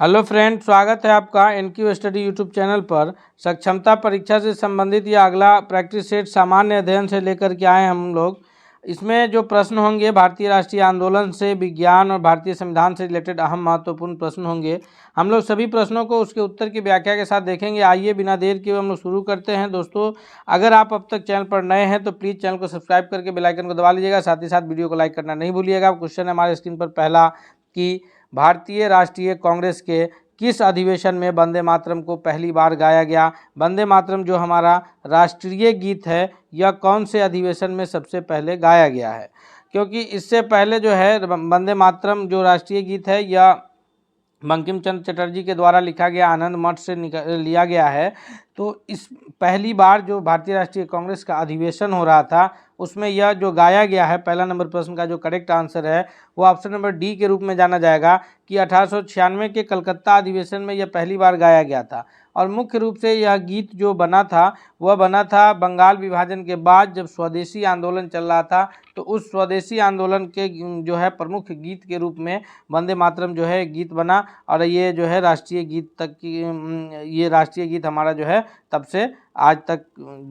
Hello friend, स्वागत है आपका एनक्यू स्टडी यूट्यूब चैनल पर। सक्षमता परीक्षा से संबंधित यह अगला प्रैक्टिस सेट सामान्य अध्ययन से लेकर के आए हम लोग। इसमें जो प्रश्न होंगे भारतीय राष्ट्रीय आंदोलन से, विज्ञान और भारतीय संविधान से रिलेटेड अहम महत्वपूर्ण प्रश्न होंगे। हम लोग सभी प्रश्नों को उसके उत्तर की व्याख्या के साथ देखेंगे। आइए बिना देर किए हम लोग शुरू करते हैं। दोस्तों, अगर आप अब तक चैनल पर नए हैं तो प्लीज़ चैनल को सब्सक्राइब करके बेल आइकन को दबा लीजिएगा। साथ ही साथ वीडियो को लाइक करना नहीं भूलिएगा। क्वेश्चन है हमारे स्क्रीन पर पहला कि भारतीय राष्ट्रीय कांग्रेस के किस अधिवेशन में वंदे मातरम को पहली बार गाया गया। वंदे मातरम जो हमारा राष्ट्रीय गीत है, यह कौन से अधिवेशन में सबसे पहले गाया गया है? क्योंकि इससे पहले जो है वंदे मातरम जो राष्ट्रीय गीत है, यह बंकिम चंद्र चटर्जी के द्वारा लिखा गया आनंद मठ से लिया गया है। तो इस पहली बार जो भारतीय राष्ट्रीय कांग्रेस का अधिवेशन हो रहा था, उसमें यह जो गाया गया है, पहला नंबर प्रश्न का जो करेक्ट आंसर है वो ऑप्शन नंबर डी के रूप में जाना जाएगा कि 1896 के कलकत्ता अधिवेशन में यह पहली बार गाया गया था। और मुख्य रूप से यह गीत जो बना था वह बना था बंगाल विभाजन के बाद, जब स्वदेशी आंदोलन चल रहा था। तो उस स्वदेशी आंदोलन के जो है प्रमुख गीत के रूप में वंदे मातरम जो है गीत बना, और ये जो है राष्ट्रीय गीत तक की ये राष्ट्रीय गीत हमारा जो है तब से आज तक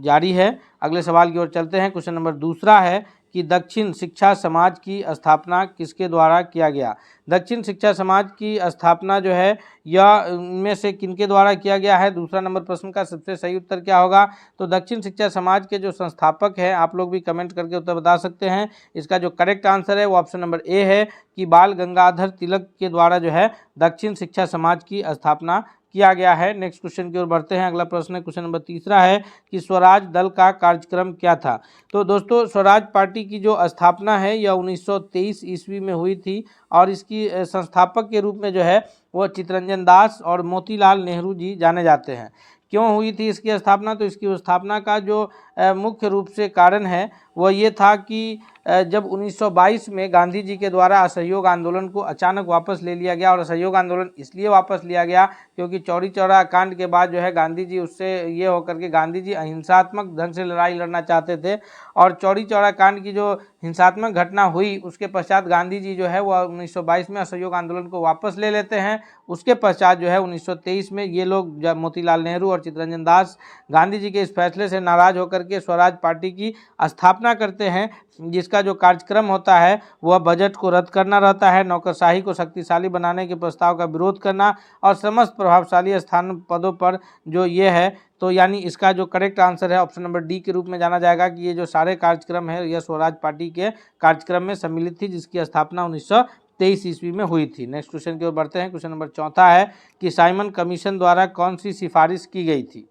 जारी है। अगले सवाल की ओर चलते हैं। क्वेश्चन नंबर दूसरा है कि दक्षिण शिक्षा समाज की स्थापना किसके द्वारा किया गया। दक्षिण शिक्षा समाज की स्थापना जो है यह इनमें से किनके द्वारा किया गया है? दूसरा नंबर प्रश्न का सबसे सही उत्तर क्या होगा? तो दक्षिण शिक्षा समाज के जो संस्थापक हैं, आप लोग भी कमेंट करके उत्तर बता सकते हैं। इसका जो करेक्ट आंसर है वो ऑप्शन नंबर ए है कि बाल गंगाधर तिलक के द्वारा जो है दक्षिण शिक्षा समाज की स्थापना किया गया है। नेक्स्ट क्वेश्चन की ओर बढ़ते हैं। अगला प्रश्न है, क्वेश्चन नंबर तीसरा है कि स्वराज दल का कार्यक्रम क्या था। तो दोस्तों, स्वराज पार्टी की जो स्थापना है यह 1923 ईस्वी में हुई थी, और इसकी संस्थापक के रूप में जो है वो चित्तरंजन दास और मोतीलाल नेहरू जी जाने जाते हैं। क्यों हुई थी इसकी स्थापना? तो इसकी स्थापना का जो मुख्य रूप से कारण है वह ये था कि जब 1922 में गांधी जी के द्वारा असहयोग आंदोलन को अचानक वापस ले लिया गया। और असहयोग आंदोलन इसलिए वापस लिया गया क्योंकि चौरी चौरा कांड के बाद जो है गांधी जी उससे ये होकर के गांधी जी अहिंसात्मक ढंग से लड़ाई लड़ना चाहते थे। और चौरी चौरा कांड की जो हिंसात्मक घटना हुई उसके पश्चात गांधी जी जो है वह 1922 में असहयोग आंदोलन को वापस ले लेते हैं। उसके पश्चात जो है 1923 में ये लोग मोतीलाल नेहरू और चित्तरंजन दास गांधी जी के इस फैसले से नाराज होकर के स्वराज पार्टी की स्थापना करते हैं, जिसका जो कार्यक्रम होता है वह बजट को रद्द करना रहता है, नौकरशाही को शक्तिशाली बनाने के प्रस्ताव का विरोध करना, और समस्त प्रभावशाली स्थान पदों पर जो ये है। तो यानी इसका जो करेक्ट आंसर है ऑप्शन नंबर डी के रूप में जाना जाएगा कि ये जो सारे कार्यक्रम है यह स्वराज पार्टी के कार्यक्रम में सम्मिलित थी, जिसकी स्थापना 1923 ईस्वी में हुई थी। नेक्स्ट क्वेश्चन की ओर बढ़ते हैं। क्वेश्चन नंबर चौथा है कि साइमन कमीशन द्वारा कौन सी सिफारिश की गई थी।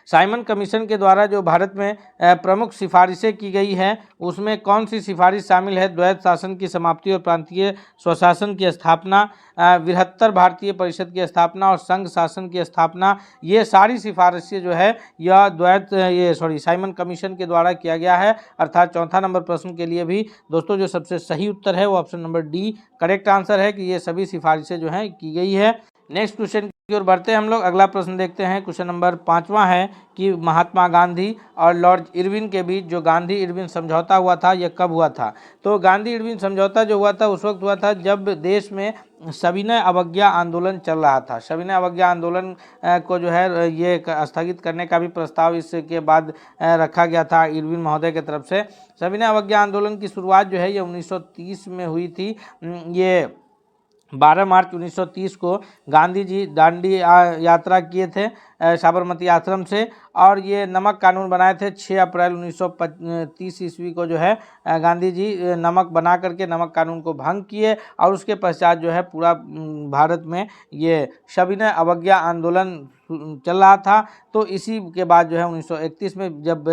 साइमन कमीशन के द्वारा जो भारत में प्रमुख सिफारिशें की गई हैं, उसमें कौन सी सिफारिश शामिल है? द्वैत शासन की समाप्ति और प्रांतीय स्वशासन की स्थापना, बृहत्तर भारतीय परिषद की स्थापना और संघ शासन की स्थापना। ये सारी सिफारिशें जो है यह साइमन कमीशन के द्वारा किया गया है। अर्थात चौथा नंबर प्रश्न के लिए भी दोस्तों जो सबसे सही उत्तर है वो option number D correct answer है कि ये सभी सिफारिशें जो हैं की गई है। नेक्स्ट क्वेश्चन की ओर बढ़ते हैं हम लोग। अगला प्रश्न देखते हैं। क्वेश्चन नंबर 5वां है कि महात्मा गांधी और लॉर्ड इरविन के बीच जो गांधी इरविन समझौता हुआ था यह कब हुआ था? तो गांधी इरविन समझौता जो हुआ था उस वक्त हुआ था जब देश में सविनय अवज्ञा आंदोलन चल रहा था। सविनय अवज्ञा आंदोलन को जो है ये स्थगित करने का भी प्रस्ताव इसके बाद रखा गया था इरविन महोदय की तरफ से। सविनय अवज्ञा आंदोलन की शुरुआत जो है ये 1930 में हुई थी। ये 12 मार्च 1930 को गांधी जी दांडी यात्रा किए थे साबरमती आश्रम से, और ये नमक कानून बनाए थे 6 अप्रैल 1930 ईस्वी को जो है गांधी जी नमक बना करके नमक कानून को भंग किए। और उसके पश्चात जो है पूरा भारत में ये सविनय अवज्ञा आंदोलन चल रहा था। तो इसी के बाद जो है 1931 में जब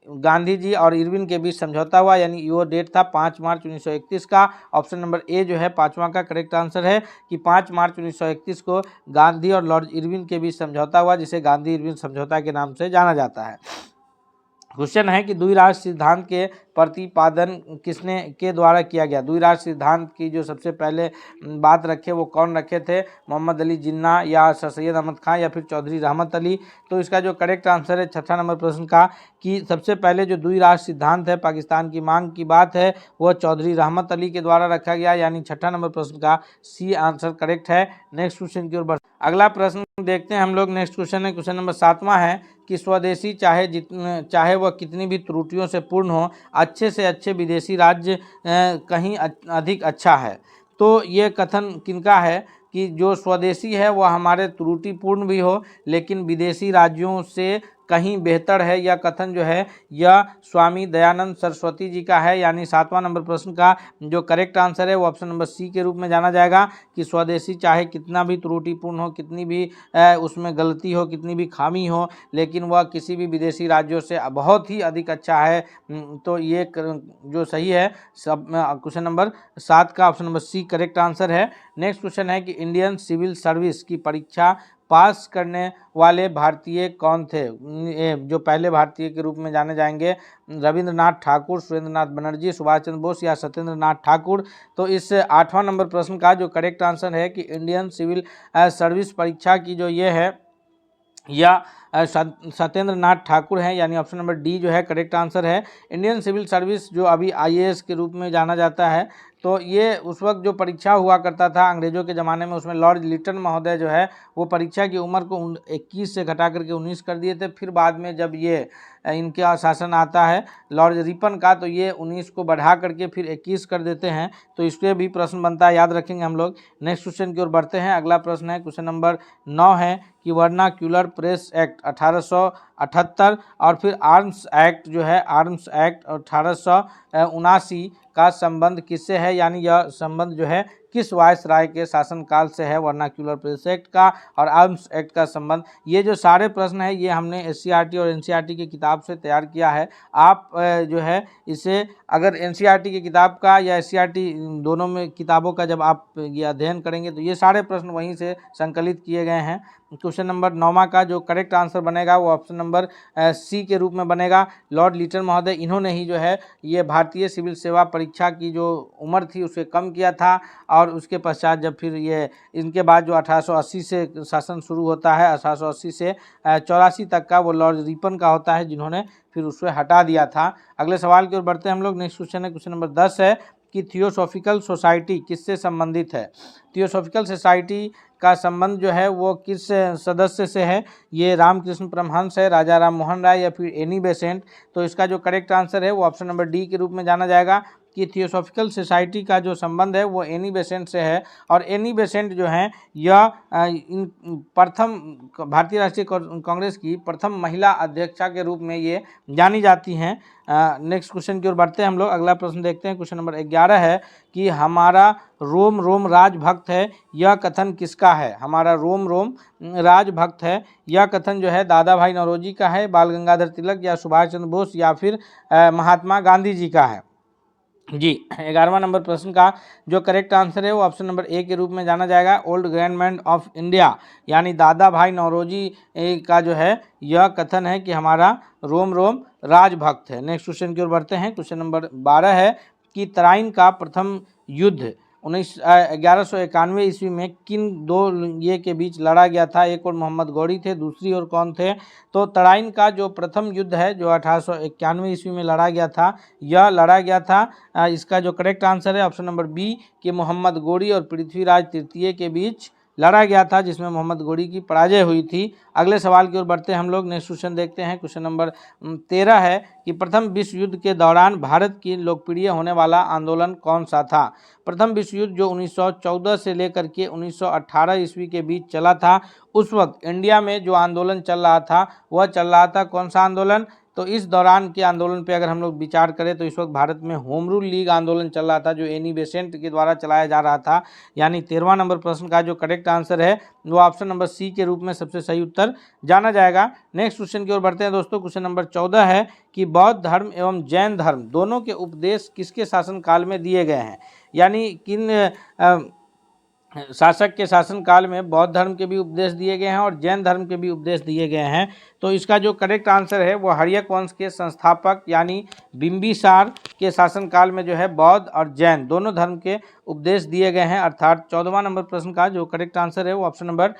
गांधी जी और इरविन के बीच समझौता हुआ, यानी वो डेट था 5 मार्च 1931 का। ऑप्शन नंबर ए जो है 5वां का करेक्ट आंसर है कि 5 मार्च 1931 को गांधी और लॉर्ड इरविन के बीच समझौता हुआ, जिसे गांधी इरविन समझौता के नाम से जाना जाता है। क्वेश्चन है कि द्विराष्ट्र सिद्धांत के प्रतिपादन किसने के द्वारा किया गया। द्विराष्ट्र सिद्धांत की जो सबसे पहले बात रखे वो कौन रखे थे, मोहम्मद अली जिन्ना या सर सैयद अहमद खान या फिर चौधरी रहमत अली। तो इसका जो करेक्ट आंसर है 6ठा नंबर प्रश्न का कि सबसे पहले जो द्विराष्ट्र सिद्धांत है पाकिस्तान की मांग की बात है वह चौधरी रहमत अली के द्वारा रखा गया, यानी 6ठा नंबर प्रश्न का सी आंसर करेक्ट है। नेक्स्ट क्वेश्चन की ओर बढ़ अगला प्रश्न देखते हैं हम लोग। नेक्स्ट क्वेश्चन है क्वेश्चन नंबर 7वां है कि स्वदेशी चाहे वह कितनी भी त्रुटियों से पूर्ण हो, अच्छे से अच्छे विदेशी राज्य कहीं अधिक अच्छा है। तो ये कथन किनका है कि जो स्वदेशी है वह हमारे त्रुटिपूर्ण भी हो लेकिन विदेशी राज्यों से कहीं बेहतर है। यह कथन जो है यह स्वामी दयानंद सरस्वती जी का है, यानी 7वां नंबर प्रश्न का जो करेक्ट आंसर है वो ऑप्शन नंबर सी के रूप में जाना जाएगा कि स्वदेशी चाहे कितना भी त्रुटिपूर्ण हो, कितनी भी उसमें गलती हो, कितनी भी खामी हो, लेकिन वह किसी भी विदेशी राज्यों से बहुत ही अधिक अच्छा है। तो ये जो सही है सब क्वेश्चन नंबर 7 का option number C correct answer है। नेक्स्ट क्वेश्चन है कि इंडियन सिविल सर्विस की परीक्षा पास करने वाले भारतीय कौन थे। जो पहले भारतीय के रूप में जाने जाएंगे रविंद्रनाथ ठाकुर, सुरेंद्रनाथ बनर्जी, सुभाष चंद्र बोस या सत्येंद्र नाथ ठाकुर। तो इस 8वां नंबर प्रश्न का जो करेक्ट आंसर है कि इंडियन सिविल सर्विस परीक्षा की जो ये है या सत्येंद्र नाथ ठाकुर है, यानी ऑप्शन नंबर डी जो है करेक्ट आंसर है। इंडियन सिविल सर्विस जो अभी आईएएस के रूप में जाना जाता है, तो ये उस वक्त जो परीक्षा हुआ करता था अंग्रेजों के ज़माने में, उसमें लॉर्ड लिटन महोदय जो है वो परीक्षा की उम्र को 21 से घटा करके 19 कर दिए थे। फिर बाद में जब ये इनका शासन आता है लॉर्ड रिपन का, तो ये 19 को बढ़ा करके फिर 21 कर देते हैं। तो इसके भी प्रश्न बनता है, याद रखेंगे हम लोग। नेक्स्ट क्वेश्चन की ओर बढ़ते हैं। अगला प्रश्न है क्वेश्चन नंबर 9 है कि वर्नाक्यूलर प्रेस एक्ट 1878 और फिर आर्म्स एक्ट जो है आर्म्स एक्ट 1879 का संबंध किससे है, यानी यह संबंध जो है किस वायसराय के शासनकाल से है। वर्नाक्यूलर प्रेस एक्ट का और आर्म्स एक्ट का संबंध, ये जो सारे प्रश्न है ये हमने एससीईआरटी और एनसीईआरटी की किताब से तैयार किया है। आप जो है इसे अगर एनसीईआरटी की किताब का या एससीईआरटी दोनों में किताबों का जब आप ये अध्ययन करेंगे तो ये सारे प्रश्न वहीं से संकलित किए गए हैं। क्वेश्चन नंबर 9वां का जो करेक्ट आंसर बनेगा वो ऑप्शन नंबर सी के रूप में बनेगा। लॉर्ड लिटन महोदय इन्होंने ही जो है ये भारतीय सिविल सेवा परीक्षा की जो उम्र थी उसे कम किया था, और उसके पश्चात जब फिर ये इनके बाद जो 1880 से शासन शुरू होता है, 1880 से 84 तक का वो लॉर्ड रिपन का होता है जिन्होंने फिर उसे हटा दिया था। अगले सवाल की ओर बढ़ते हैं हम लोग। नेक्स्ट क्वेश्चन है क्वेश्चन नंबर 10 है कि थियोसॉफिकल सोसाइटी किससे संबंधित है। थियोसॉफिकल सोसाइटी का संबंध जो है वो किस सदस्य से है, ये रामकृष्ण परमहंस है, राजा राम मोहन राय या फिर एनी बेसेंट। तो इसका जो करेक्ट आंसर है वो ऑप्शन नंबर डी के रूप में जाना जाएगा कि थियोसॉफिकल सोसाइटी का जो संबंध है वो एनी बेसेंट से है। और एनी बेसेंट जो है यह प्रथम भारतीय राष्ट्रीय कांग्रेस की प्रथम महिला अध्यक्षा के रूप में ये जानी जाती हैं। नेक्स्ट क्वेश्चन की ओर बढ़ते हैं हम लोग। अगला प्रश्न देखते हैं। क्वेश्चन नंबर 11 है कि हमारा रोम रोम राजभक्त है, यह कथन किसका है। हमारा रोम रोम राजभक्त है, यह कथन जो है दादा भाई नौरोजी का है, बाल गंगाधर तिलक या सुभाष चंद्र बोस या फिर महात्मा गांधी जी का है। जी 11वां नंबर प्रश्न का जो करेक्ट आंसर है वो ऑप्शन नंबर ए के रूप में जाना जाएगा। Old grand man of India यानी दादा भाई नौरोजी का जो है यह कथन है कि हमारा रोम रोम राजभक्त है। नेक्स्ट क्वेश्चन की ओर बढ़ते हैं। क्वेश्चन नंबर 12 है कि तराइन का प्रथम युद्ध 1191 ईस्वी में किन दो ये के बीच लड़ा गया था। एक और मोहम्मद गौरी थे, दूसरी और कौन थे। तो तराइन का जो प्रथम युद्ध है जो 1891 ईस्वी में लड़ा गया था, यह लड़ा गया था इसका जो करेक्ट आंसर है ऑप्शन नंबर बी कि मोहम्मद गौरी और पृथ्वीराज तृतीय के बीच लड़ा गया था, जिसमें मोहम्मद गौरी की पराजय हुई थी। अगले सवाल की ओर बढ़ते हैं हम लोग। नेक्स्ट क्वेश्चन देखते हैं। क्वेश्चन नंबर 13 है कि प्रथम विश्व युद्ध के दौरान भारत की लोकप्रिय होने वाला आंदोलन कौन सा था। प्रथम विश्व युद्ध जो 1914 से लेकर के 1918 ईस्वी के बीच चला था, उस वक्त इंडिया में जो आंदोलन चल रहा था वह चल रहा था कौन सा आंदोलन। तो इस दौरान के आंदोलन पे अगर हम लोग विचार करें तो इस वक्त भारत में होम रूल लीग आंदोलन चल रहा था जो एनी बेसेंट के द्वारा चलाया जा रहा था। यानी 13वां नंबर प्रश्न का जो करेक्ट आंसर है वो ऑप्शन नंबर सी के रूप में सबसे सही उत्तर जाना जाएगा। नेक्स्ट क्वेश्चन की ओर बढ़ते हैं दोस्तों। क्वेश्चन नंबर 14 है कि बौद्ध धर्म एवं जैन धर्म दोनों के उपदेश किसके शासनकाल में दिए गए हैं। यानी किन शासक के शासनकाल में बौद्ध धर्म के भी उपदेश दिए गए हैं और जैन धर्म के भी उपदेश दिए गए हैं। तो इसका जो करेक्ट आंसर है वो हर्यक वंश के संस्थापक यानी बिंबिसार के शासनकाल में जो है बौद्ध और जैन दोनों धर्म के उपदेश दिए गए हैं। अर्थात 14वां नंबर प्रश्न का जो करेक्ट आंसर है वो ऑप्शन नंबर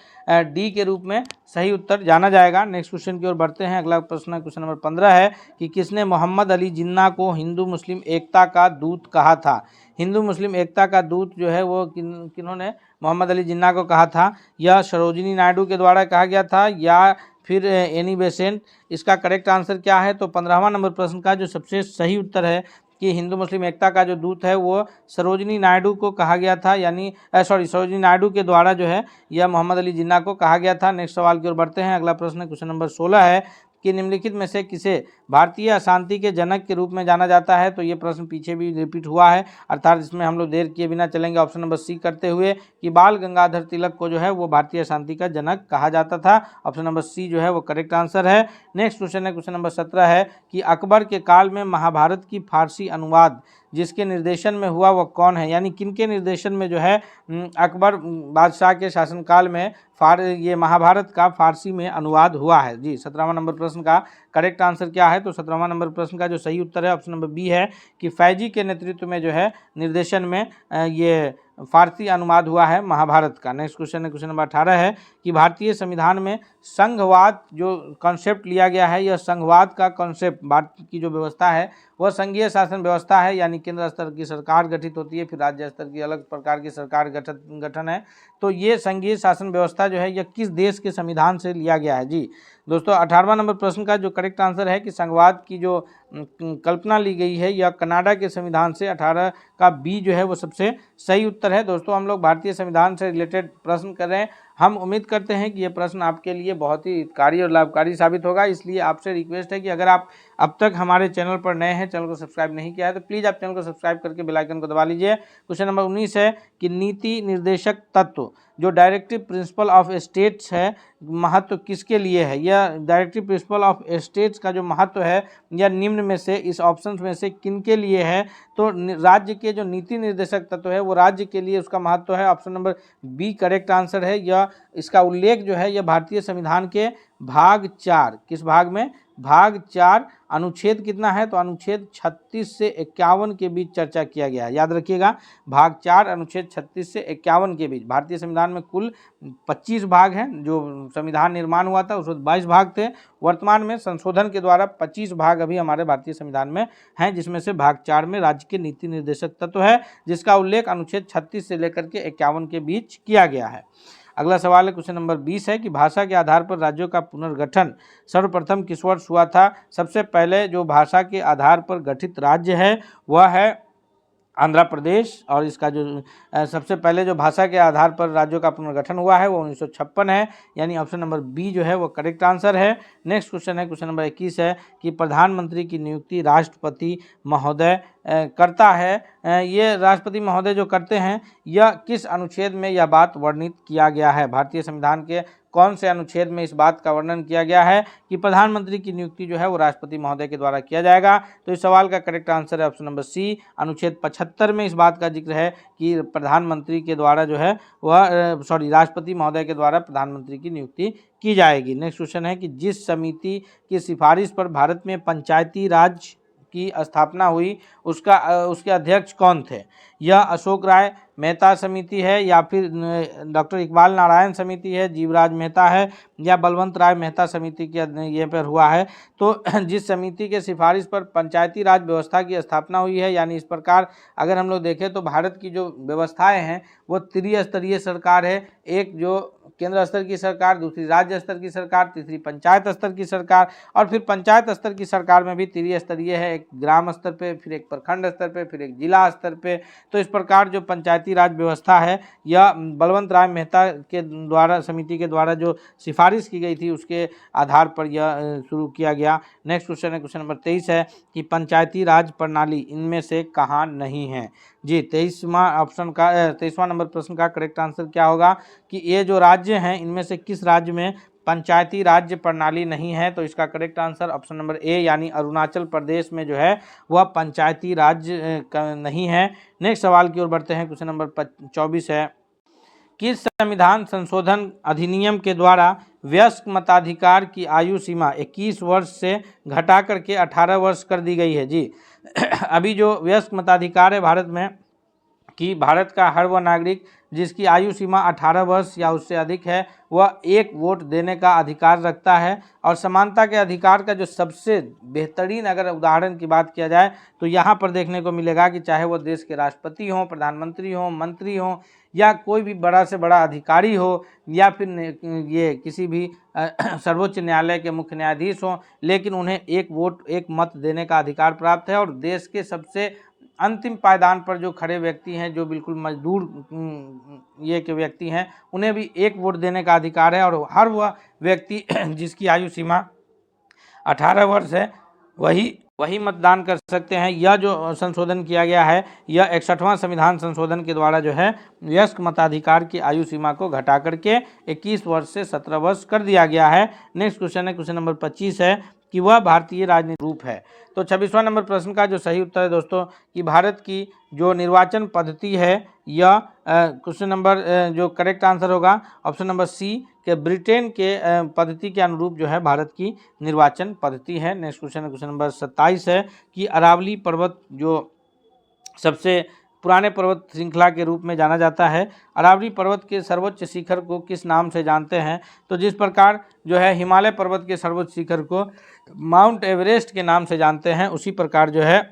डी के रूप में सही उत्तर जाना जाएगा। नेक्स्ट क्वेश्चन की ओर बढ़ते हैं। अगला प्रश्न क्वेश्चन नंबर 15 है कि किसने मोहम्मद अली जिन्ना को हिंदू मुस्लिम एकता का दूत कहा था। हिंदू मुस्लिम एकता का दूत जो है वो किन्होंने मोहम्मद अली जिन्ना को कहा था। यह सरोजिनी नायडू के द्वारा कहा गया था या फिर एनी बेसेंट। इसका करेक्ट आंसर क्या है? तो 15वां नंबर प्रश्न का जो सबसे सही उत्तर है कि हिंदू मुस्लिम एकता का जो दूत है वो सरोजिनी नायडू को कहा गया था, यानी सरोजिनी नायडू के द्वारा जो है यह मोहम्मद अली जिन्ना को कहा गया था। नेक्स्ट सवाल की ओर बढ़ते हैं। अगला प्रश्न क्वेश्चन नंबर 16 है कि निम्नलिखित में से किसे भारतीय अशांति के जनक के रूप में जाना जाता है। तो ये प्रश्न पीछे भी रिपीट हुआ है, अर्थात इसमें हम लोग देर किए बिना चलेंगे ऑप्शन नंबर सी करते हुए कि बाल गंगाधर तिलक को जो है वो भारतीय अशांति का जनक कहा जाता था। ऑप्शन नंबर सी जो है वो करेक्ट आंसर है। नेक्स्ट क्वेश्चन है क्वेश्चन नंबर 17 है कि अकबर के काल में महाभारत की फारसी अनुवाद जिसके निर्देशन में हुआ वह कौन है, यानी किनके निर्देशन में जो है अकबर बादशाह के शासनकाल में ये महाभारत का फारसी में अनुवाद हुआ है। जी 17वां नंबर प्रश्न का करेक्ट आंसर क्या है? तो 17वां नंबर प्रश्न का जो सही उत्तर है ऑप्शन नंबर बी है कि फैजी के नेतृत्व में जो है निर्देशन में ये फारसी अनुवाद हुआ है महाभारत का। नेक्स्ट क्वेश्चन है क्वेश्चन नंबर 18 है कि भारतीय संविधान में संघवाद जो कॉन्सेप्ट लिया गया है, यह संघवाद का कॉन्सेप्ट भारत की जो व्यवस्था है वह संघीय शासन व्यवस्था है, यानी केंद्र स्तर की सरकार गठित होती है, फिर राज्य स्तर की अलग प्रकार की सरकार गठन है। तो ये संघीय शासन व्यवस्था जो है यह किस देश के संविधान से लिया गया है? जी दोस्तों 18वां नंबर प्रश्न का जो करेक्ट आंसर है कि संघवाद की जो कल्पना ली गई है यह कनाडा के संविधान से। 18 का बी जो है वो सबसे सही उत्तर है। दोस्तों हम लोग भारतीय संविधान से रिलेटेड प्रश्न कर रहे हैं। हम उम्मीद करते हैं कि ये प्रश्न आपके लिए बहुत ही हितकारी और लाभकारी साबित होगा, इसलिए आपसे रिक्वेस्ट है कि अगर आप अब तक हमारे चैनल पर नए हैं, चैनल को सब्सक्राइब नहीं किया है, तो प्लीज़ आप चैनल को सब्सक्राइब करके बेल आइकन को दबा लीजिए। क्वेश्चन नंबर 19 है कि नीति निर्देशक तत्व जो डायरेक्टिव प्रिंसिपल ऑफ स्टेट्स है महत्व किसके लिए है? यह डायरेक्टिव प्रिंसिपल ऑफ स्टेट्स का जो महत्व है यह निम्न में से इस ऑप्शन में से किनके लिए है? तो राज्य के जो नीति निर्देशक तत्व है वो राज्य के लिए उसका महत्व है। Option number B correct answer है। यह इसका उल्लेख जो है यह भारतीय संविधान के भाग 4 किस भाग में? भाग 4 अनुच्छेद कितना है? तो अनुच्छेद 36 से 51 के बीच चर्चा किया गया है। याद रखिएगा भाग 4 अनुच्छेद 36 से 51 के बीच। भारतीय संविधान में कुल 25 भाग हैं। जो संविधान निर्माण हुआ था उस वक्त 22 भाग थे। वर्तमान में संशोधन के द्वारा 25 भाग अभी हमारे भारतीय संविधान में हैं, जिसमें से भाग 4 में राज्य के नीति निर्देशक तत्व है, जिसका उल्लेख अनुच्छेद 36 से लेकर के 51 के बीच किया गया है। अगला सवाल है क्वेश्चन नंबर 20 है कि भाषा के आधार पर राज्यों का पुनर्गठन सर्वप्रथम किस वर्ष हुआ था? सबसे पहले जो भाषा के आधार पर गठित राज्य है वह है आंध्र प्रदेश, और इसका जो सबसे पहले जो भाषा के आधार पर राज्यों का पुनर्गठन हुआ है वो 1956 है, यानी ऑप्शन नंबर बी जो है वो करेक्ट आंसर है। नेक्स्ट क्वेश्चन है क्वेश्चन नंबर 21 है कि प्रधानमंत्री की नियुक्ति राष्ट्रपति महोदय करता है। ये राष्ट्रपति महोदय जो करते हैं यह किस अनुच्छेद में यह बात वर्णित किया गया है? भारतीय संविधान के कौन से अनुच्छेद में इस बात का वर्णन किया गया है कि प्रधानमंत्री की नियुक्ति जो है वो राष्ट्रपति महोदय के द्वारा किया जाएगा? तो इस सवाल का करेक्ट आंसर है ऑप्शन नंबर सी, अनुच्छेद 75 में इस बात का जिक्र है कि प्रधानमंत्री के द्वारा जो है वह राष्ट्रपति महोदय के द्वारा प्रधानमंत्री की नियुक्ति की जाएगी। नेक्स्ट क्वेश्चन है कि जिस समिति की सिफारिश पर भारत में पंचायती राज की स्थापना हुई उसके अध्यक्ष कौन थे? यह अशोक राय मेहता समिति है, या फिर डॉक्टर इकबाल नारायण समिति है, जीवराज मेहता है, या बलवंत राय मेहता समिति के ये पर हुआ है? तो जिस समिति के सिफारिश पर पंचायती राज व्यवस्था की स्थापना हुई है, यानी इस प्रकार अगर हम लोग देखें तो भारत की जो व्यवस्थाएं हैं वो त्रिस्तरीय सरकार है। एक जो केंद्र स्तर की सरकार, दूसरी राज्य स्तर की सरकार, तीसरी पंचायत स्तर की सरकार, और फिर पंचायत स्तर की सरकार में भी त्रिस्तरीय है, एक ग्राम स्तर पे, फिर एक प्रखंड स्तर पे, फिर एक जिला स्तर पे। तो इस प्रकार जो पंचायती राज व्यवस्था है यह बलवंत राय मेहता के द्वारा समिति के द्वारा जो सिफारिश की गई थी उसके आधार पर यह शुरू किया गया। नेक्स्ट क्वेश्चन है क्वेश्चन नंबर 23 है कि पंचायती राज प्रणाली इनमें से कहाँ नहीं है? जी 23वां नंबर प्रश्न का करेक्ट आंसर क्या होगा कि ये जो राज्य हैं इनमें से किस राज्य में पंचायती राज्य प्रणाली नहीं है? तो इसका correct answer option number A यानी अरुणाचल प्रदेश में जो है वह पंचायती राज्य नहीं है। नेक्स्ट सवाल की ओर बढ़ते हैं क्वेश्चन नंबर 24 है किस संविधान संशोधन अधिनियम के द्वारा वयस्क मताधिकार की आयु सीमा 21 वर्ष से घटा करके 18 वर्ष कर दी गई है? जी अभी जो वयस्क मताधिकार है भारत में कि भारत का हर वह नागरिक जिसकी आयु सीमा 18 वर्ष या उससे अधिक है वह एक वोट देने का अधिकार रखता है। और समानता के अधिकार का जो सबसे बेहतरीन अगर उदाहरण की बात किया जाए तो यहाँ पर देखने को मिलेगा कि चाहे वो देश के राष्ट्रपति हों, प्रधानमंत्री हों, मंत्री हों या कोई भी बड़ा से बड़ा अधिकारी हो या फिर ये किसी भी सर्वोच्च न्यायालय के मुख्य न्यायाधीश हों, लेकिन उन्हें एक वोट एक मत देने का अधिकार प्राप्त है। और देश के सबसे अंतिम पायदान पर जो खड़े व्यक्ति हैं, जो बिल्कुल मजदूर ये के व्यक्ति हैं, उन्हें भी एक वोट देने का अधिकार है। और हर वह व्यक्ति जिसकी आयु सीमा 18 वर्ष है वही मतदान कर सकते हैं। यह जो संशोधन किया गया है यह 61वां संविधान संशोधन के द्वारा जो है वयस्क मताधिकार की आयु सीमा को घटा करके 21 वर्ष से 17 वर्ष कर दिया गया है। नेक्स्ट क्वेश्चन है, क्वेश्चन नंबर 25 है कि वह भारतीय राजनीतिक रूप है। तो 26वां नंबर प्रश्न का जो सही उत्तर है दोस्तों कि भारत की जो निर्वाचन पद्धति है यह क्वेश्चन नंबर जो करेक्ट आंसर होगा ऑप्शन नंबर सी के ब्रिटेन के पद्धति के अनुरूप जो है भारत की निर्वाचन पद्धति है। नेक्स्ट क्वेश्चन नंबर 27 है कि अरावली पर्वत जो सबसे पुराने पर्वत श्रृंखला के रूप में जाना जाता है, अरावली पर्वत के सर्वोच्च शिखर को किस नाम से जानते हैं? तो जिस प्रकार जो है हिमालय पर्वत के सर्वोच्च शिखर को माउंट एवरेस्ट के नाम से जानते हैं, उसी प्रकार जो है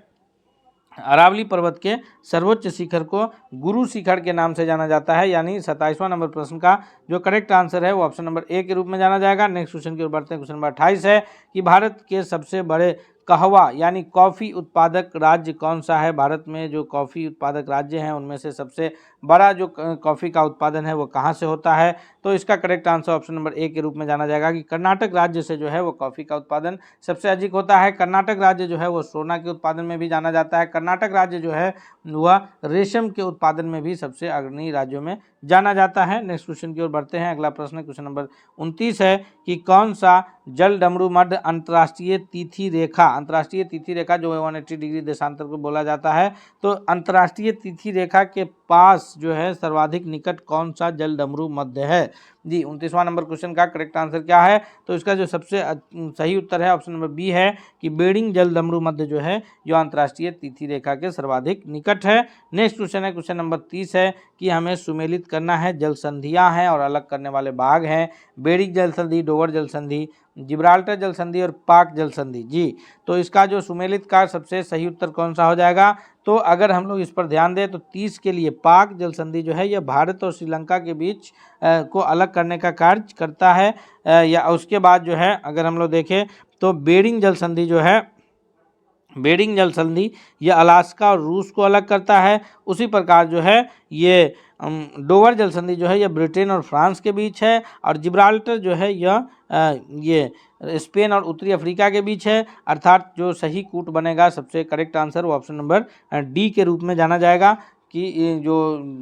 अरावली पर्वत के सर्वोच्च शिखर को गुरु शिखर के नाम से जाना जाता है। यानी 27वां नंबर प्रश्न का जो करेक्ट आंसर है वो ऑप्शन नंबर ए के रूप में जाना जाएगा। नेक्स्ट क्वेश्चन की ओर बढ़ते हैं, क्वेश्चन नंबर 28 है कि भारत के सबसे बड़े कहवा यानी कॉफ़ी उत्पादक राज्य कौन सा है? भारत में जो कॉफ़ी उत्पादक राज्य हैं उनमें से सबसे बड़ा जो कॉफ़ी का उत्पादन है वो कहाँ से होता है? तो इसका correct answer option number A के रूप में जाना जाएगा कि कर्नाटक राज्य से जो है वो कॉफ़ी का उत्पादन सबसे अधिक होता है। कर्नाटक राज्य जो है वो सोना के उत्पादन में भी जाना जाता है। कर्नाटक राज्य जो है वह रेशम के उत्पादन में भी सबसे अग्रणी राज्यों में जाना जाता है। नेक्स्ट क्वेश्चन की ओर बढ़ते हैं। अगला प्रश्न क्वेश्चन नंबर 29 है कि कौन सा जलडमरू मध्य अंतर्राष्ट्रीय तिथि रेखा जो 180 डिग्री देशांतर को बोला जाता है, तो अंतर्राष्ट्रीय तिथि रेखा के पास जो है सर्वाधिक निकट कौन सा जलडमरू मध्य है? जी 29वां नंबर क्वेश्चन का करेक्ट आंसर क्या है? तो इसका जो सबसे सही उत्तर है ऑप्शन नंबर बी है कि बेरिंग जलडमरू मध्य जो है जो अंतर्राष्ट्रीय तिथि रेखा के सर्वाधिक निकट है। नेक्स्ट क्वेश्चन है क्वेश्चन नंबर 30 है कि हमें सुमेलित करना है, जल संधियाँ हैं और अलग करने वाले भाग हैं, बेरिंग जल संधि, डोवर जल संधि, जिब्राल्टर जल संधि और पाक जल संधि। जी तो इसका जो सुमेलित का सबसे सही उत्तर कौन सा हो जाएगा? तो अगर हम लोग इस पर ध्यान दें तो 30 के लिए पाक जल संधि जो है यह भारत और श्रीलंका के बीच को अलग करने का कार्य करता है। या उसके बाद जो है अगर हम लोग देखें तो बेरिंग जल संधि जो है बेरिंग जल संधि यह अलास्का और रूस को अलग करता है। उसी प्रकार जो है ये डोवर जल संधि जो है यह ब्रिटेन और फ्रांस के बीच है। और जिब्राल्टर जो है यह ये स्पेन और उत्तरी अफ्रीका के बीच है। अर्थात जो सही कूट बनेगा सबसे करेक्ट आंसर वो ऑप्शन नंबर डी के रूप में जाना जाएगा कि ये जो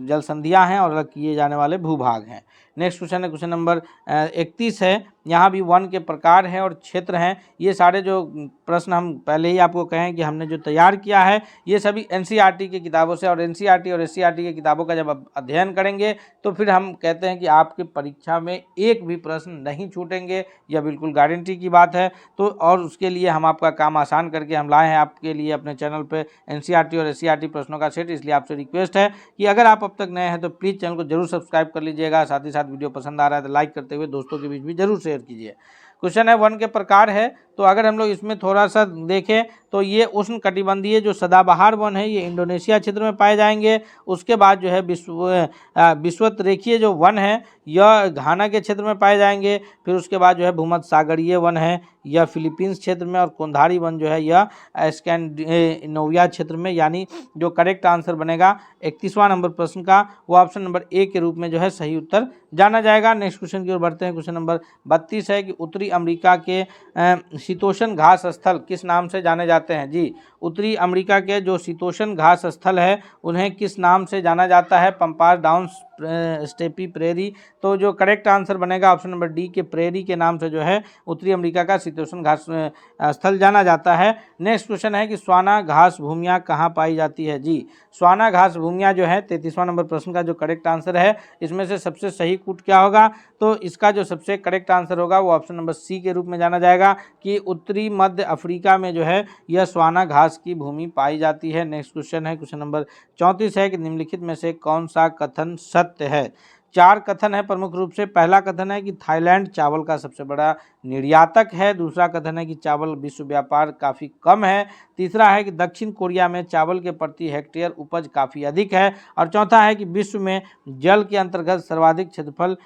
जल संधियाँ हैं और अलग किए जाने वाले भूभाग हैं। नेक्स्ट क्वेश्चन है क्वेश्चन नंबर 31 है। यहाँ भी वन के प्रकार हैं और क्षेत्र हैं। ये सारे जो प्रश्न हम पहले ही आपको कहें कि हमने जो तैयार किया है ये सभी एनसीईआरटी की किताबों से, और एनसीईआरटी और एससीईआरटी की किताबों का जब आप अध्ययन करेंगे तो फिर हम कहते हैं कि आपकी परीक्षा में एक भी प्रश्न नहीं छूटेंगे, यह बिल्कुल गारंटी की बात है। तो और उसके लिए हम आपका काम आसान करके हम लाए हैं आपके लिए अपने चैनल पर एनसीईआरटी और एससीईआरटी प्रश्नों का सेट। इसलिए आपसे रिक्वेस्ट है कि अगर आप अब तक नए हैं तो प्लीज़ चैनल को जरूर सब्सक्राइब कर लीजिएगा। साथ ही साथ वीडियो पसंद आ रहा है तो लाइक करते हुए दोस्तों के बीच भी जरूर शेयर कीजिए। क्वेश्चन है वन के प्रकार है, तो अगर हम लोग इसमें थोड़ा सा देखें तो ये उष्ण कटिबंधीय जो सदाबहार वन है ये इंडोनेशिया क्षेत्र में पाए जाएंगे। उसके बाद जो है विषुवत रेखीय जो वन है यह घाना के क्षेत्र में पाए जाएंगे। फिर उसके बाद जो है भूमध्य सागरीय वन है यह फिलीपींस क्षेत्र में, और कोंधारी वन जो है यह स्कैंडिनेविया क्षेत्र में। यानी जो करेक्ट आंसर बनेगा 31वां नंबर प्रश्न का वो ऑप्शन नंबर ए के रूप में जो है सही उत्तर जाना जाएगा। नेक्स्ट क्वेश्चन की ओर बढ़ते हैं। क्वेश्चन नंबर 32 है कि उत्तरी अमेरिका के शीतोष्ण घास स्थल किस नाम से जाने जाते हैं? जी, उत्तरी अमेरिका के जो शीतोष्ण घास स्थल है उन्हें किस नाम से जाना जाता है? Pampas downs, steppe prairie. तो जो करेक्ट आंसर बनेगा ऑप्शन नंबर डी के प्रेरी के नाम से जो है उत्तरी अमेरिका का शीतोष्ण घास स्थल जाना जाता है। नेक्स्ट क्वेश्चन है कि स्वाना घास भूमियाँ कहाँ पाई जाती है? जी, स्वाना घास भूमियाँ जो है 33वां नंबर प्रश्न का जो करेक्ट आंसर है, इसमें से सबसे सही कूट क्या होगा? तो इसका जो सबसे करेक्ट आंसर होगा वो ऑप्शन नंबर सी के रूप में जाना जाएगा कि उत्तरी मध्य अफ्रीका में जो है यह स्वाना घास की भूमि पाई जाती है। नेक्स्ट क्वेश्चन है, क्वेश्चन नंबर 34 है कि निम्नलिखित में से कौन सा कथन सत्य है? 4 कथन है प्रमुख रूप से। पहला कथन है कि थाईलैंड चावल का सबसे बड़ा निर्यातक है। दूसरा कथन है कि चावल विश्व व्यापार काफ़ी कम है। तीसरा है कि दक्षिण कोरिया में चावल के प्रति हेक्टेयर उपज काफ़ी अधिक है। और चौथा है कि विश्व में जल के अंतर्गत सर्वाधिक क्षेत्रफल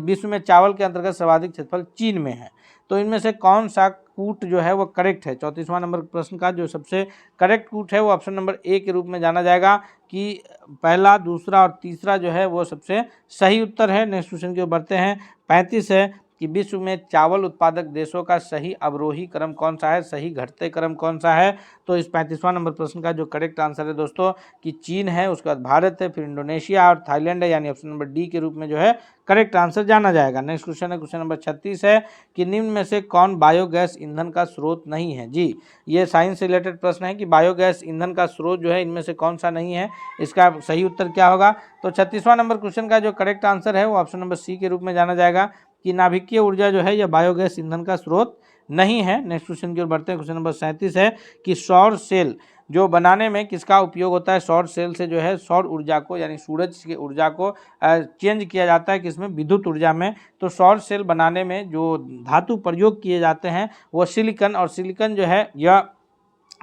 विश्व में चावल के अंतर्गत सर्वाधिक क्षेत्रफल चीन में है। तो इनमें से कौन सा कूट जो है वो करेक्ट है? 34वां नंबर प्रश्न का जो सबसे करेक्ट कूट है वो ऑप्शन नंबर ए के रूप में जाना जाएगा कि पहला, दूसरा और तीसरा जो है वो सबसे सही उत्तर है। नेक्स्ट क्वेश्चन की ओर बढ़ते हैं। 35 है कि विश्व में चावल उत्पादक देशों का सही अवरोही क्रम कौन सा है? सही घटते क्रम कौन सा है? तो इस 35वां नंबर प्रश्न का जो करेक्ट आंसर है दोस्तों कि चीन है, उसके बाद भारत है, फिर इंडोनेशिया और थाईलैंड है, यानी ऑप्शन नंबर डी के रूप में जो है करेक्ट आंसर जाना जाएगा। नेक्स्ट क्वेश्चन है, क्वेश्चन नंबर 36 है कि निम्न में से कौन बायोगैस ईंधन का स्रोत नहीं है? जी, ये साइंस से रिलेटेड प्रश्न है कि बायोगैस ईंधन का स्रोत जो है इनमें से कौन सा नहीं है, इसका सही उत्तर क्या होगा? तो 36वां नंबर क्वेश्चन का जो करेक्ट आंसर है वो ऑप्शन नंबर सी के रूप में जाना जाएगा कि नाभिकीय ऊर्जा जो है यह बायोगैस ईंधन का स्रोत नहीं है। नेक्स्ट क्वेश्चन की ओर बढ़ते हैं। क्वेश्चन नंबर 37 है कि सौर सेल जो बनाने में किसका उपयोग होता है? सौर सेल से जो है सौर ऊर्जा को यानी सूरज की ऊर्जा को चेंज किया जाता है किसमें? विद्युत ऊर्जा में। तो सौर सेल बनाने में जो धातु प्रयोग किए जाते हैं वो सिलिकॉन, और सिलिकॉन जो है यह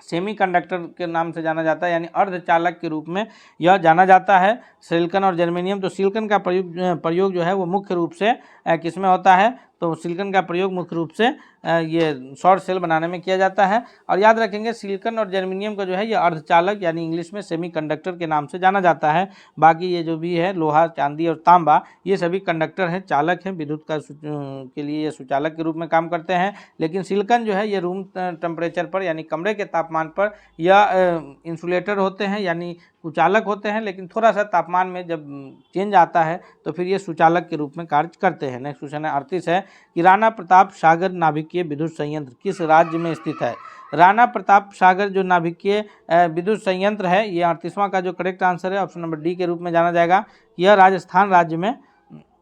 सेमीकंडक्टर के नाम से जाना जाता है, यानी अर्धचालक के रूप में यह जाना जाता है। सिलिकॉन और जर्मेनियम, तो सिलिकॉन का प्रयोग जो है वो मुख्य रूप से किसमें होता है? तो सिलिकॉन का प्रयोग मुख्य रूप से ये सौर सेल बनाने में किया जाता है। और याद रखेंगे सिलिकॉन और जर्मेनियम का जो है ये अर्धचालक यानी इंग्लिश में सेमीकंडक्टर के नाम से जाना जाता है। बाकी ये जो भी है लोहा, चांदी और तांबा ये सभी कंडक्टर हैं, चालक हैं, विद्युत का के लिए ये सुचालक के रूप में काम करते हैं। लेकिन सिलिकॉन जो है ये रूम टेम्परेचर पर यानी कमरे के तापमान पर यह इंसुलेटर होते हैं यानी सुचालक होते हैं, लेकिन थोड़ा सा तापमान में जब चेंज आता है तो फिर ये सुचालक के रूप में कार्य करते हैं। नेक्स्ट क्वेश्चन है 38 है कि राणा प्रताप सागर नाभिकीय विद्युत संयंत्र किस राज्य में स्थित है? राणा प्रताप सागर जो नाभिकीय विद्युत संयंत्र है ये 38वां का जो करेक्ट आंसर है ऑप्शन नंबर डी के रूप में जाना जाएगा। यह राजस्थान राज्य में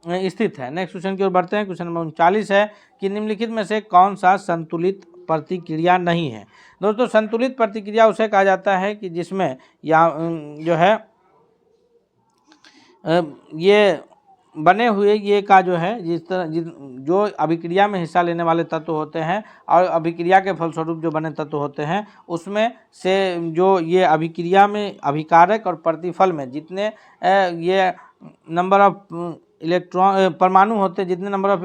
स्थित है। नेक्स्ट क्वेश्चन की ओर बढ़ते हैं। क्वेश्चन नंबर 39 है कि निम्नलिखित में से कौन सा संतुलित प्रतिक्रिया नहीं है? दोस्तों संतुलित प्रतिक्रिया उसे कहा जाता है कि जिसमें या जो है ये बने हुए ये का जो है जिस तरह जो अभिक्रिया में हिस्सा लेने वाले तत्व होते हैं और अभिक्रिया के फलस्वरूप जो बने तत्व होते हैं उसमें से जो ये अभिक्रिया में अभिकारक और प्रतिफल में जितने ये नंबर ऑफ इलेक्ट्रॉन परमाणु होते हैं, जितने नंबर ऑफ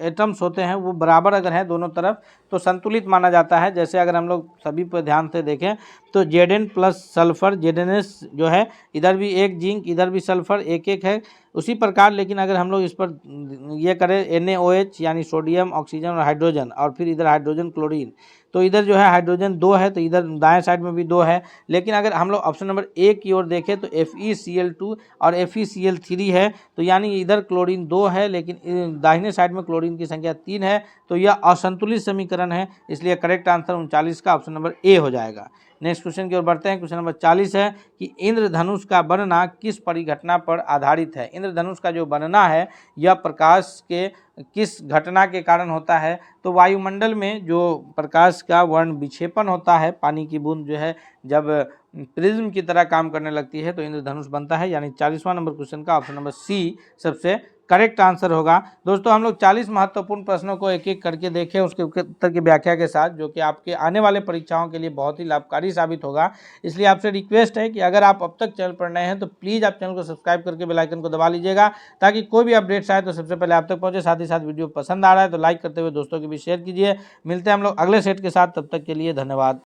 एटम्स होते हैं वो बराबर अगर हैं दोनों तरफ तो संतुलित माना जाता है। जैसे अगर हम लोग सभी पर ध्यान से देखें तो Zn प्लस सल्फर ZnS जो है इधर भी एक जिंक इधर भी सल्फर एक एक है उसी प्रकार। लेकिन अगर हम लोग इस पर ये करें NaOH यानी सोडियम, ऑक्सीजन और हाइड्रोजन और फिर इधर हाइड्रोजन क्लोरीन, तो इधर जो है हाइड्रोजन 2 है तो इधर दाएं साइड में भी 2 है। लेकिन अगर हम लोग ऑप्शन नंबर ए की ओर देखें तो FeCl2 और FeCl3 है, तो यानी इधर क्लोरीन 2 है लेकिन दाहिने साइड में क्लोरीन की संख्या 3 है, तो यह असंतुलित समीकरण है। इसलिए करेक्ट आंसर 39 का ऑप्शन नंबर ए हो जाएगा। नेक्स्ट क्वेश्चन की ओर बढ़ते हैं। क्वेश्चन नंबर 40 है कि इंद्रधनुष का बनना किस परिघटना पर आधारित है? इंद्रधनुष का जो बनना है यह प्रकाश के किस घटना के कारण होता है? तो वायुमंडल में जो प्रकाश का वर्ण विक्षेपण होता है, पानी की बूंद जो है जब प्रिज्म की तरह काम करने लगती है तो इंद्रधनुष बनता है, यानी 40वां नंबर क्वेश्चन का ऑप्शन नंबर सी सबसे करेक्ट आंसर होगा। दोस्तों हम लोग 40 महत्वपूर्ण प्रश्नों को एक एक करके देखें उसके उत्तर की व्याख्या के साथ, जो कि आपके आने वाले परीक्षाओं के लिए बहुत ही लाभकारी साबित होगा। इसलिए आपसे रिक्वेस्ट है कि अगर आप अब तक चैनल पर नए हैं तो प्लीज़ आप चैनल को सब्सक्राइब करके बेल आइकन को दबा लीजिएगा ताकि कोई भी अपडेट्स आए तो सबसे पहले आप तक पहुंचे। साथ ही साथ वीडियो पसंद आ रहा है तो लाइक करते हुए दोस्तों के भी शेयर कीजिए। मिलते हैं हम लोग अगले सेट के साथ, तब तक के लिए धन्यवाद।